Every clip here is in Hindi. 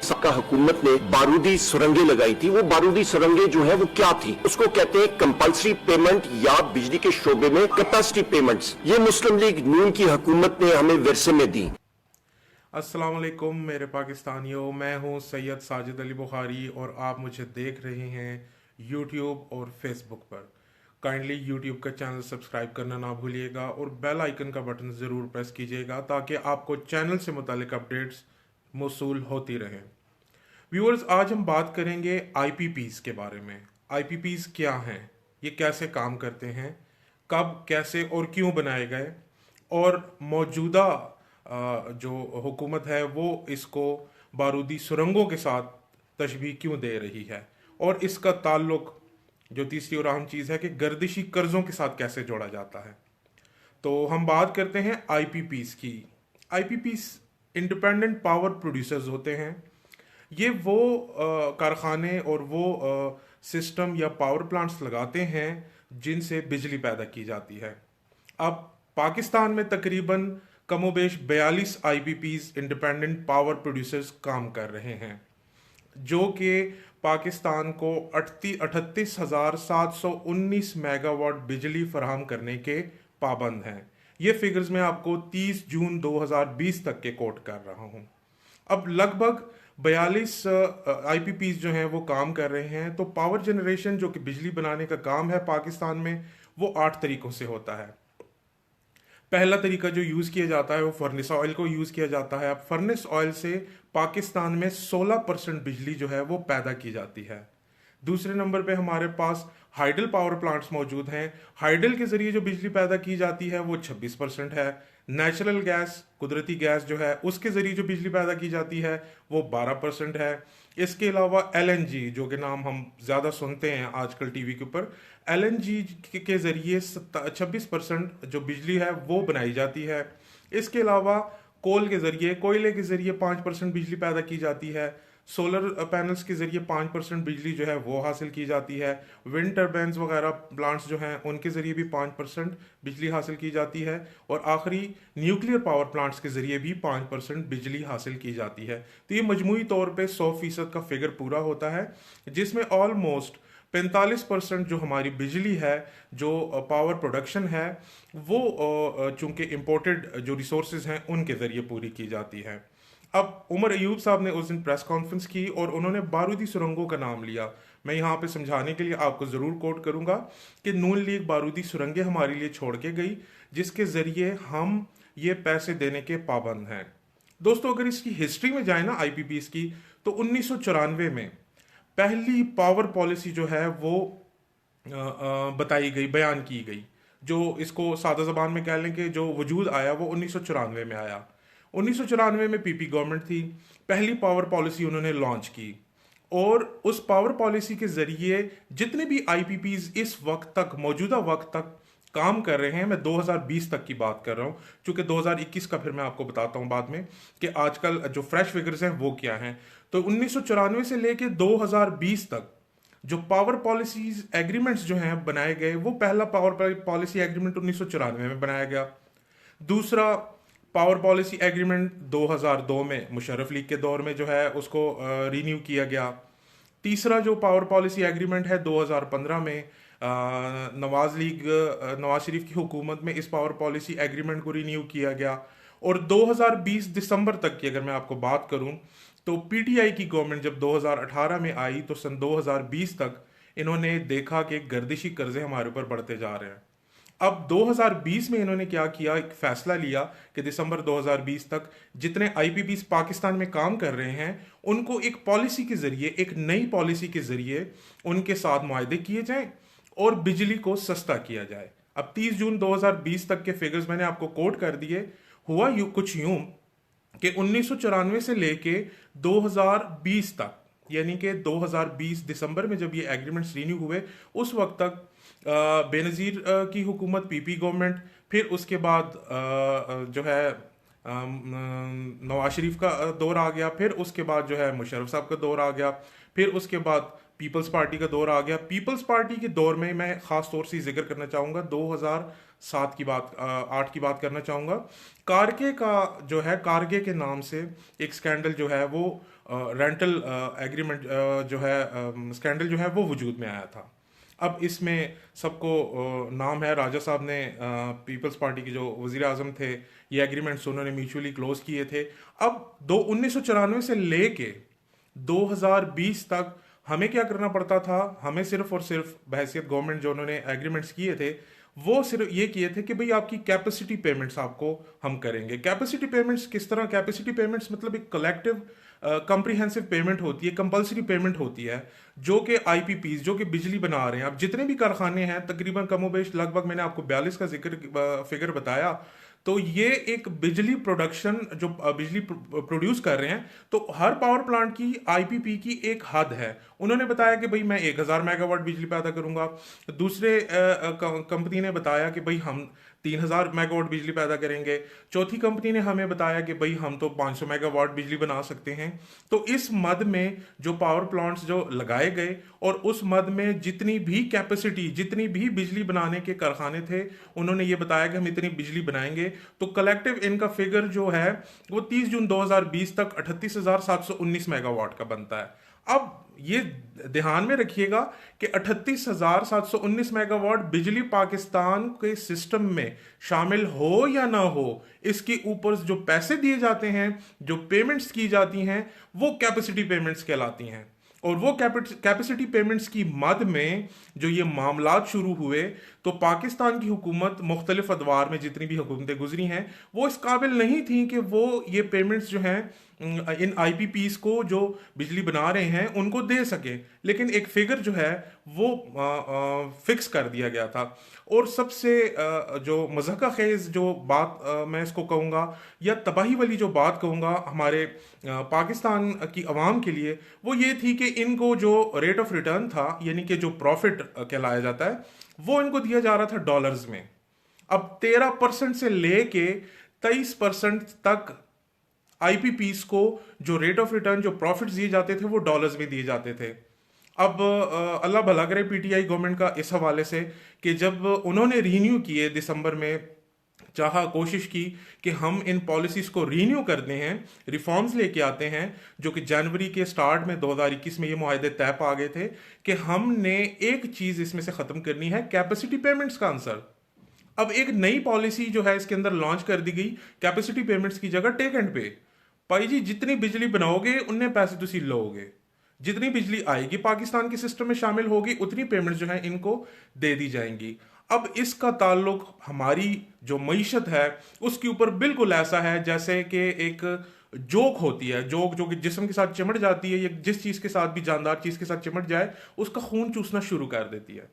सबका हुकूमत ने बारूदी सुरंगें लगाई थी। वो बारूदी सुरंगें जो है वो क्या थी, उसको कहते हैं कंपल्सरी पेमेंट या बिजली के शोबे में कैपेसिटी पेमेंट्स। ये मुस्लिम लीग नून की हुकूमत ने हमें विरसे में दी। अस्सलाम वालेकुम मेरे पाकिस्तानियों, मैं हूं सैयद साजिद अली बुखारी और आप मुझे देख रहे हैं यूट्यूब और फेसबुक पर। काइंडली यूट्यूब का चैनल सब्सक्राइब करना ना भूलिएगा और बेल आइकन का बटन ज़रूर प्रेस कीजिएगा ताकि आपको चैनल से मुतालिक अपडेट्स मौसूल होती रहें। व्यूअर्स, आज हम बात करेंगे आईपीपीज़ के बारे में। आईपीपीज़ क्या हैं, ये कैसे काम करते हैं, कब, कैसे और क्यों बनाए गए, और मौजूदा जो हुकूमत है वो इसको बारूदी सुरंगों के साथ तशबीह क्यों दे रही है, और इसका ताल्लुक, जो तीसरी और अहम चीज़ है, कि गर्दिशी कर्ज़ों के साथ कैसे जोड़ा जाता है। तो हम बात करते हैं आईपीपीज़ की। आईपीपीज़ इंडिपेंडेंट पावर प्रोड्यूसर्स होते हैं। ये वो कारखाने और वो सिस्टम या पावर प्लांट्स लगाते हैं जिनसे बिजली पैदा की जाती है। अब पाकिस्तान में तकरीबन कमोबेश 42 आईपीपीज़ इंडिपेंडेंट पावर प्रोड्यूसर्स काम कर रहे हैं, जो कि पाकिस्तान को 38,719 मेगावाट बिजली फराहम करने के पाबंद हैं। ये फिगर्स मैं आपको 30 जून 2020 तक के कोट कर रहा हूँ। अब लगभग 42 आईपीपीज़ जो हैं वो काम कर रहे हैं। तो पावर जनरेशन, जो कि बिजली बनाने का काम है पाकिस्तान में, वो 8 तरीकों से होता है। पहला तरीका जो यूज़ किया जाता है वो फर्नेस ऑयल को यूज़ किया जाता है। अब फर्नेस ऑयल से पाकिस्तान में 16% बिजली जो है वो पैदा की जाती है। दूसरे नंबर पे हमारे पास हाइडल पावर प्लांट्स मौजूद हैं। हाइडल के ज़रिए जो बिजली पैदा की जाती है वो 26% है। नेचुरल गैस, कुदरती गैस जो है, उसके ज़रिए जो बिजली पैदा की जाती है वो 12% है। इसके अलावा एलएनजी, जो कि नाम हम ज़्यादा सुनते हैं आजकल टीवी के ऊपर, एलएनजी के ज़रिए 26% जो बिजली है वो बनाई जाती है। इसके अलावा कोल के ज़रिए, कोयले के ज़रिए 5% बिजली पैदा की जाती है। सोलर पैनल्स के ज़रिए 5% बिजली जो है वो हासिल की जाती है। विंड टर्बाइन्स वगैरह प्लांट्स जो हैं उनके ज़रिए भी 5% बिजली हासिल की जाती है। और आखिरी न्यूक्लियर पावर प्लांट्स के ज़रिए भी 5% बिजली हासिल की जाती है। तो ये मजमूई तौर पे 100% का फिगर पूरा होता है, जिसमें ऑलमोस्ट 45% जो हमारी बिजली है, जो पावर प्रोडक्शन है, वो चूँकि इम्पोर्टेड जो रिसोर्सेज हैं उनके ज़रिए पूरी की जाती है। अब उमर अयूब साहब ने उस दिन प्रेस कॉन्फ्रेंस की और उन्होंने बारूदी सुरंगों का नाम लिया। मैं यहाँ पे समझाने के लिए आपको ज़रूर कोट करूँगा कि नून लीग बारूदी सुरंगें हमारे लिए छोड़ के गई, जिसके ज़रिए हम ये पैसे देने के पाबंद हैं। दोस्तों, अगर इसकी हिस्ट्री में जाए ना आईपीपीज़ की, तो 1994 में पहली पावर पॉलिसी जो है वो बताई गई, बयान की गई। जो इसको सादा ज़बान में कह लें कि जो वजूद आया वो 1994 में आया। 1994 में पीपी गवर्नमेंट थी, पहली पावर पॉलिसी उन्होंने लॉन्च की, और उस पावर पॉलिसी के ज़रिए जितने भी आईपीपीज़ इस वक्त तक, मौजूदा वक्त तक काम कर रहे हैं, मैं 2020 तक की बात कर रहा हूँ, चूँकि 2021 का फिर मैं आपको बताता हूँ बाद में कि आजकल जो फ्रेश फिगर्स हैं वो क्या हैं। तो 1994 से लेके 2020 तक जो पावर पॉलिसीज एग्रीमेंट्स जो हैं बनाए गए, वो पहला पावर पॉलिसी एग्रीमेंट 1994 में बनाया गया। दूसरा पावर पॉलिसी एग्रीमेंट 2002 में मुशर्रफ लीग के दौर में जो है उसको रीन्यू किया गया। तीसरा जो पावर पॉलिसी एग्रीमेंट है 2015 में नवाज शरीफ की हुकूमत में इस पावर पॉलिसी एग्रीमेंट को रीन्यू किया गया। और 2020 दिसंबर तक की अगर मैं आपको बात करूं, तो पीटीआई की गवर्नमेंट जब 2018 में आई, तो सन 2020 तक इन्होंने देखा कि गर्दिशी कर्जे हमारे ऊपर बढ़ते जा रहे हैं। अब 2020 में इन्होंने क्या किया, एक फैसला लिया कि दिसंबर 2020 तक जितने आईपीपीज़ पाकिस्तान में काम कर रहे हैं उनको एक पॉलिसी के ज़रिए, एक नई पॉलिसी के ज़रिए उनके साथ मुआहदे किए जाएं और बिजली को सस्ता किया जाए। अब 30 जून 2020 तक के फिगर्स मैंने आपको कोट कर दिए। हुआ कुछ यूं कि 1994 से लेके 2020 तक, यानी कि 2020 दिसंबर में जब ये एग्रीमेंट्स रीन्यू हुए, उस वक्त तक बेनज़ीर की हुकूमत, पीपी गवर्नमेंट, फिर उसके बाद जो है नवाज शरीफ का दौर आ गया, फिर उसके बाद जो है मुशर्रफ साहब का दौर आ गया, फिर उसके बाद पीपल्स पार्टी का दौर आ गया। पीपल्स पार्टी के दौर में मैं ख़ास तौर से जिक्र करना चाहूँगा 7 की बात 8 की बात करना चाहूँगा। कारगे का जो है, कारगे के नाम से एक स्कैंडल जो है वो रेंटल एग्रीमेंट जो है स्कैंडल जो है वो वजूद में आया था। अब इसमें सबको नाम है, राजा साहब ने पीपल्स पार्टी के जो वजीर आजम थे, ये एग्रीमेंट्स उन्होंने म्यूचुअली क्लोज किए थे। अब 1994 से लेके 2020 तक हमें क्या करना पड़ता था? हमें सिर्फ और सिर्फ बहैसियत गवर्नमेंट जो उन्होंने एग्रीमेंट्स किए थे वो सिर्फ ये किए थे कि भाई आपकी कैपेसिटी पेमेंट्स आपको हम करेंगे। कैपेसिटी पेमेंट्स किस तरह? कैपेसिटी पेमेंट्स मतलब एक कलेक्टिव कंप्रीहेंसिव पेमेंट होती है, कंपलसरी पेमेंट होती है, जो कि आईपीपीज जो कि बिजली बना रहे हैं, अब जितने भी कारखाने हैं तकरीबन कमोबेश लगभग मैंने आपको 42 का फिगर बताया, तो ये एक बिजली प्रोडक्शन जो बिजली प्रोड्यूस कर रहे हैं, तो हर पावर प्लांट की आईपीपी की एक हद है। उन्होंने बताया कि भाई मैं 1000 मेगावाट बिजली पैदा करूंगा, दूसरे कंपनी ने बताया कि भाई हम 3000 मेगावाट बिजली पैदा करेंगे, चौथी कंपनी ने हमें बताया कि भाई हम तो 500 मेगावाट बिजली बना सकते हैं। तो इस मद में जो पावर प्लांट्स जो लगाए गए और उस मद में जितनी भी कैपेसिटी, जितनी भी बिजली बनाने के कारखाने थे, उन्होंने ये बताया कि हम इतनी बिजली बनाएंगे। तो कलेक्टिव इनका फिगर जो है वो 30 जून 2020 तक 38,719 मेगावाट का बनता है। अब ये ध्यान में रखिएगा कि 38,719 मेगावाट बिजली पाकिस्तान के सिस्टम में शामिल हो या ना हो, इसके ऊपर जो पैसे दिए जाते हैं, जो पेमेंट्स की जाती हैं, वो कैपेसिटी पेमेंट्स कहलाती हैं। और वो कैपेसिटी पेमेंट्स की मद में जो ये मामलात शुरू हुए, तो पाकिस्तान की हुकूमत मुख्तलिफ अदवार में जितनी भी हुकूमतें गुजरी हैं, वो इस काबिल नहीं थी कि वो ये पेमेंट्स जो हैं इन आईपीपीस को जो बिजली बना रहे हैं उनको दे सके। लेकिन एक फिगर जो है वो फिक्स कर दिया गया था। और सबसे जो मज़हका खेज जो बात मैं इसको कहूँगा, या तबाही वाली जो बात कहूँगा हमारे पाकिस्तान की आवाम के लिए, वो ये थी कि इनको जो रेट ऑफ रिटर्न था, यानी कि जो प्रॉफिट कहलाया जाता है, वो इनको दिया जा रहा था डॉलर्स में। अब 13% से लेके 23% तक आईपीपीस को जो रेट ऑफ रिटर्न, जो प्रॉफिट्स दिए जाते थे, वो डॉलर्स में दिए जाते थे। अब अल्लाह भला करे पीटीआई गवर्नमेंट का इस हवाले से कि जब उन्होंने रीन्यू किए दिसंबर में, चाहा कोशिश की कि हम इन पॉलिसीज को रीन्यू करते हैं, रिफॉर्म्स लेके आते हैं, जो कि जनवरी के स्टार्ट में 2021 में ये मुआहदे तय पा गए थे कि हमने एक चीज इसमें से खत्म करनी है, कैपेसिटी पेमेंट्स का आंसर। अब एक नई पॉलिसी जो है इसके अंदर लॉन्च कर दी गई, कैपेसिटी पेमेंट्स की जगह टेक एंड पे। भाई जी जितनी बिजली बनाओगे उतने पैसे तुसी लोगे, जितनी बिजली आएगी पाकिस्तान के सिस्टम में शामिल होगी, उतनी पेमेंट जो है इनको दे दी जाएंगी। अब इसका ताल्लुक हमारी जो मईशत है उसके ऊपर बिल्कुल ऐसा है जैसे कि एक जोक होती है, जोक जो कि जिस्म के साथ चिमट जाती है, या जिस चीज के साथ भी, जानदार चीज के साथ चिमट जाए, उसका खून चूसना शुरू कर देती है।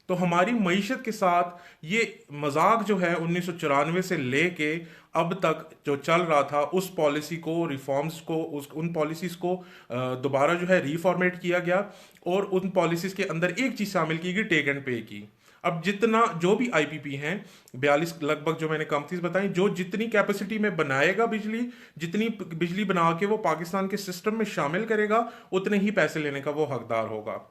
तो हमारी मईशत के साथ ये मजाक जो है 1994 से लेके अब तक जो चल रहा था, उस पॉलिसी को, रिफॉर्म्स को, उन पॉलिसीज को दोबारा जो है रीफॉर्मेट किया गया और उन पॉलिसीज के अंदर एक चीज शामिल की गई, टेक एंड पे की। अब जितना जो भी आईपीपी हैं 42 लगभग जो मैंने कंपनीज बताई, जो जितनी कैपेसिटी में बनाएगा बिजली, जितनी बिजली बना के वो पाकिस्तान के सिस्टम में शामिल करेगा, उतने ही पैसे लेने का वो हकदार होगा।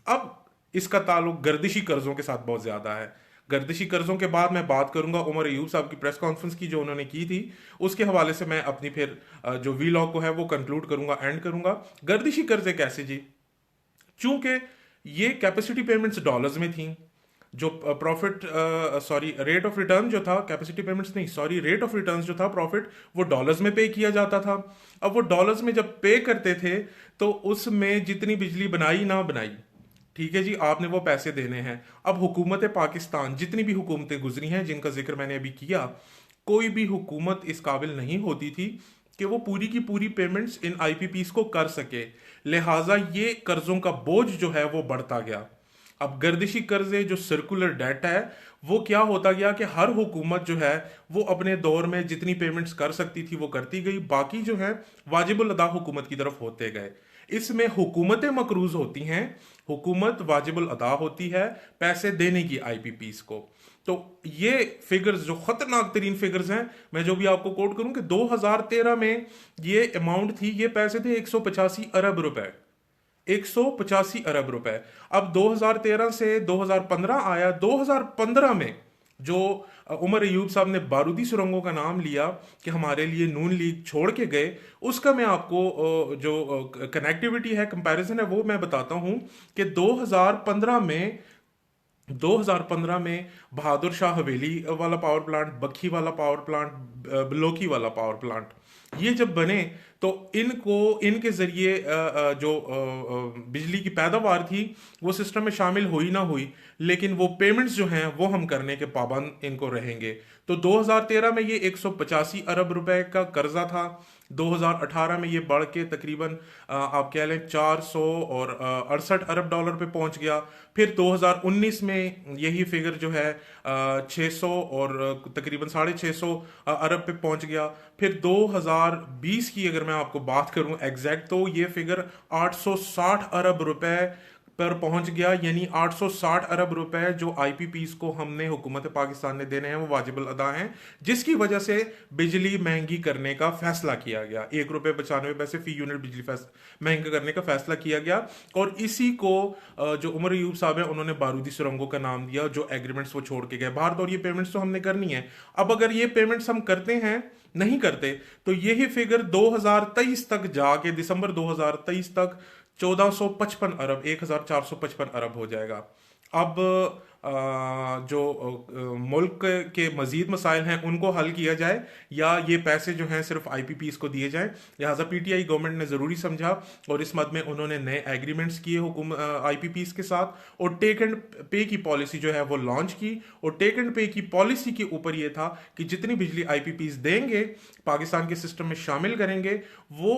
अब इसका ताल्लुक गर्दिशी कर्जों के साथ बहुत ज्यादा है। गर्दिशी कर्जों के बाद मैं बात करूंगा उमर अयूब साहब की प्रेस कॉन्फ्रेंस की जो उन्होंने की थी, उसके हवाले से मैं अपनी फिर जो वीलॉग को है वो कंक्लूड करूंगा, एंड करूंगा। गर्दिशी कर्जे कैसे जी? चूंकि ये कैपेसिटी पेमेंट्स डॉलर्स में थी, जो रेट ऑफ रिटर्न जो था, कैपेसिटी पेमेंट्स नहीं, सॉरी, रेट ऑफ रिटर्न जो था, प्रॉफिट, वो डॉलर्स में पे किया जाता था। अब वो डॉलर्स में जब पे करते थे तो उसमें जितनी बिजली बनाई ना बनाई, ठीक है जी, आपने वो पैसे देने हैं। अब हुकूमत पाकिस्तान, जितनी भी हुकूमतें गुजरी हैं जिनका जिक्र मैंने अभी किया, कोई भी हुकूमत इस काबिल नहीं होती थी कि वो पूरी की पूरी पेमेंट्स इन आईपीपीस को कर सके। लिहाजा ये कर्जों का बोझ जो है वो बढ़ता गया। अब गर्दिशी कर्जे जो सर्कुलर डेट है, वो क्या होता गया कि हर हुकूमत जो है वो अपने दौर में जितनी पेमेंट्स कर सकती थी वो करती गई, बाकी जो है वाजिबुल अदा हुकूमत की तरफ होते गए। इसमें हुकूमतें मकरूज होती हैं, हुकूमत वाजिबुल अदा होती है पैसे देने की आईपीपीस को। तो ये फिगर्स जो खतरनाक तरीन फिगर्स हैं, मैं जो भी आपको कोट करूं कि 2013 में ये अमाउंट थी, ये पैसे थे 185 अरब रुपए, 185 अरब रुपए। अब 2013 से 2015 आया, 2015 में जो उमर अयूब साहब ने बारूदी सुरंगों का नाम लिया कि हमारे लिए नून लीग छोड़ के गए, उसका मैं आपको जो कनेक्टिविटी है, कंपैरिजन है, वो मैं बताता हूं कि 2015 में बहादुर शाह हवेली वाला पावर प्लांट, बखी वाला पावर प्लांट, बलोकी वाला पावर प्लांट, ये जब बने तो इनके जरिए जो बिजली की पैदावार थी वो सिस्टम में शामिल हुई ना हुई, लेकिन वो पेमेंट्स जो हैं वो हम करने के पाबंद इनको रहेंगे। तो 2013 में ये 185 अरब रुपए का कर्जा था, 2018 में ये बढ़ के तकरीबन आप कह लें 400 और 68 अरब डॉलर पे पहुंच गया। फिर 2019 में यही फिगर जो है 600 और तकरीबन 650 अरब पे पहुंच गया। फिर 2020 की अगर मैं आपको बात करूं एग्जैक्ट, तो ये फिगर 860 अरब रुपए पर पहुंच गया, यानी 860 अरब रुपए जो आईपीपीस को हमने हुकूमत पाकिस्तान ने देने हैं वो वाजिबुल अदा हैं, जिसकी वजह से बिजली महंगी करने का फैसला किया गया। 1 रुपये 95 पैसे फी यूनिट बिजली महंगा करने का फैसला किया गया। और इसी को जो उमर अयूब साहब है उन्होंने बारूदी सुरंगों का नाम दिया, जो एग्रीमेंट्स वो छोड़ के गए बाहर। तो और ये पेमेंट्स तो हमने करनी है। अब अगर ये पेमेंट्स हम करते हैं, नहीं करते, तो यही फिगर 2023 तक जाके, दिसंबर 2023 तक 1455 अरब, 1455 अरब हो जाएगा। अब जो मुल्क के मजीद मसाइल हैं उनको हल किया जाए, या ये पैसे जो हैं सिर्फ आईपीपीस को दिए जाएं। लिहाजा पीटीआई गवर्नमेंट ने ज़रूरी समझा और इस मद में उन्होंने नए एग्रीमेंट्स किए आईपीपीस के साथ, और टेक एंड पे की पॉलिसी जो है वो लॉन्च की। और टेक एंड पे की पॉलिसी के ऊपर ये था कि जितनी बिजली आईपीपीस देंगे, पाकिस्तान के सिस्टम में शामिल करेंगे, वो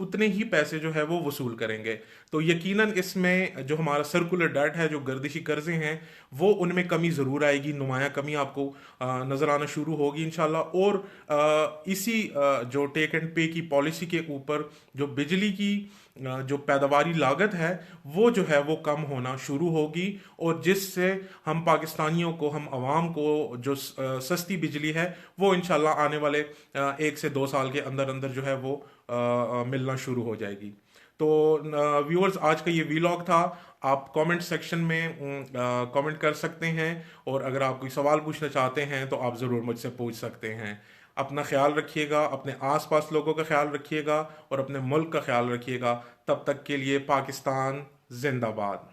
उतने ही पैसे जो है वो वसूल करेंगे। तो यकीनन इसमें जो हमारा सर्कुलर डेट है, जो गर्दिशी कर्जे हैं, वो उनमें कमी ज़रूर आएगी, नुमाया कमी आपको नज़र आना शुरू होगी इंशाल्लाह। और इसी जो टेक एंड पे की पॉलिसी के ऊपर जो बिजली की जो पैदावारी लागत है वो जो है वो कम होना शुरू होगी, और जिससे हम पाकिस्तानियों को, हम आवाम को जो सस्ती बिजली है वो इंशाल्लाह आने वाले 1 से 2 साल के अंदर अंदर जो है वो मिलना शुरू हो जाएगी। तो व्यूअर्स, आज का ये वीलॉग था। आप कमेंट सेक्शन में कमेंट कर सकते हैं, और अगर आप कोई सवाल पूछना चाहते हैं तो आप ज़रूर मुझसे पूछ सकते हैं। अपना ख्याल रखिएगा, अपने आसपास लोगों का ख्याल रखिएगा, और अपने मुल्क का ख्याल रखिएगा। तब तक के लिए पाकिस्तान जिंदाबाद।